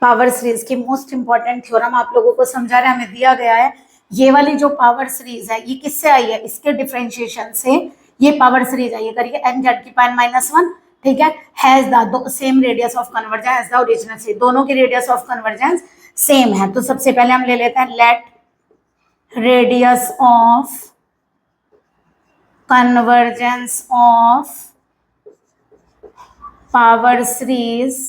Power series की most important theorem आप लोगों को समझा रहे हैं, हमें दिया गया है। ये वाली जो पावर सीरीज है ये किससे आई है, इसके डिफरेंशिएशन से ये पावर सीरीज आई है। करिए n जेड की पावर -1, ठीक है, has the same radius of convergence as the original series, दोनों की रेडियस ऑफ कन्वर्जेंस सेम है। तो सबसे पहले हम ले लेते हैं let radius of convergence of power series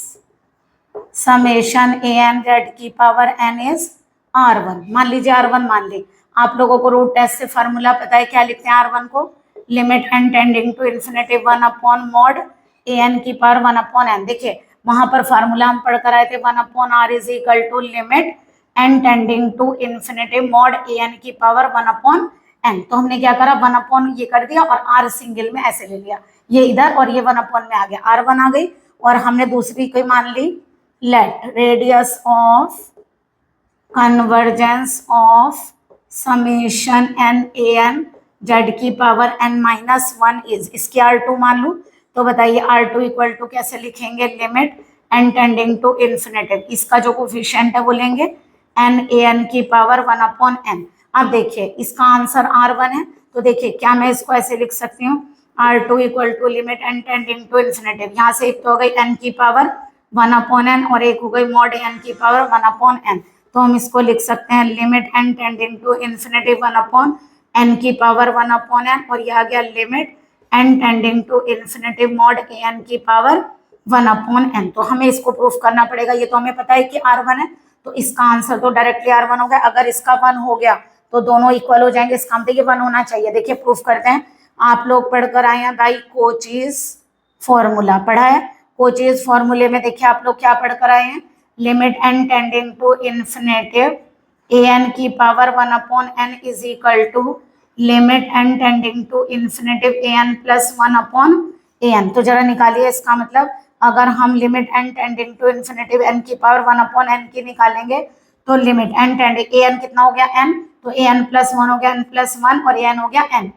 summation a n z की पावर एन इज R1। मान लीजिए R1 मान ली, आप लोगों को रूट टेस्ट से फॉर्मूला पता है, क्या लिखते हैं R1 को, limit n tending to infinity 1 upon mod a n की पावर 1 अपॉन एन। देखिए वहां पर फॉर्मूला हम पढ़ कर आए थे 1 upon R is equal to limit n tending to infinity mod a n की पावर 1 अपॉन एन। तो हमने क्या करा, 1 अपॉन ये कर दिया और r सिंगल में ऐसे ले लिया, ये इधर और ये 1 अपॉन में आ गया, R1 आ गई। और हमने दूसरी कोई मान ली, let radius of convergence of summation n a n z की पावर n-1 इज, इसकी R2 मान लूं, तो बताइए R2 इक्वल टू कैसे लिखेंगे, limit n tending to infinity, इसका जो कोफिशिएंट है वो लेंगे n a n की पावर 1 अपॉन n। अब देखिए इसका आंसर R1 है, तो देखिए क्या मैं इसको ऐसे लिख सकती हूँ, R2 equal to limit n tending to infinity, यहाँ से एक तो हो गई n की पावर 1 अपॉन एन और एक हो गई मॉड n की पावर 1 अपॉन एन। तो हम इसको लिख सकते हैं limit n tending to infinity 1 upon n की पावर 1 अपॉन एन, और यह आ गया limit n tending to infinity mod n की पावर 1 अपॉन n। तो हमें इसको प्रूफ करना पड़ेगा, ये तो हमें पता है कि R1 है, तो इसका आंसर तो डायरेक्टली R1 हो गया। अगर इसका 1 हो गया तो दोनों इक्वल हो जाएंगे, इसका मतलब ये 1 होना चाहिए। देखिए प्रूफ करते हैं, आप लोग पढ़कर आए हैं भाई कोचीज फॉर्मूला, पढ़ा है कोचीज फॉर्मूले में। देखिए आप लोग क्या पढ़कर आए हैं, limit n tending to infinity a n की power 1 upon n is equal to limit n tending to infinity a n plus 1 upon a n. तो जरा निकालिए इसका मतलब, अगर हम limit n tending to infinity n की पावर 1 अपॉन n की निकालेंगे तो limit n tending a n कितना हो गया n, तो ए एन प्लस 1 हो गया n प्लस 1 और ए एन हो गया n।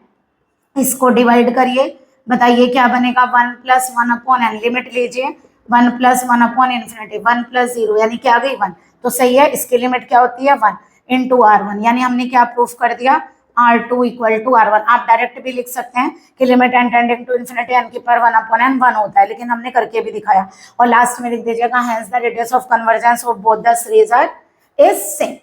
इसको डिवाइड करिए, बताइए क्या बनेगा, 1 प्लस 1 अपॉन एन, लिमिट लीजिए 1 प्लस 1 अपॉन इन्फिनिटी 1 प्लस 0 यानी क्या आ गई 1। तो सही है, इसकी लिमिट क्या होती है 1 इंटू R1, यानी हमने क्या प्रूफ कर दिया, R2 इक्वल टू R1। आप डायरेक्ट भी लिख सकते हैं कि limit n tending to infinity n की पावर 1 अपॉन n 1 होता है, लेकिन हमने करके भी दिखाया। और लास्ट में लिख दीजिएगा hence the radius of convergence of both the series are is same.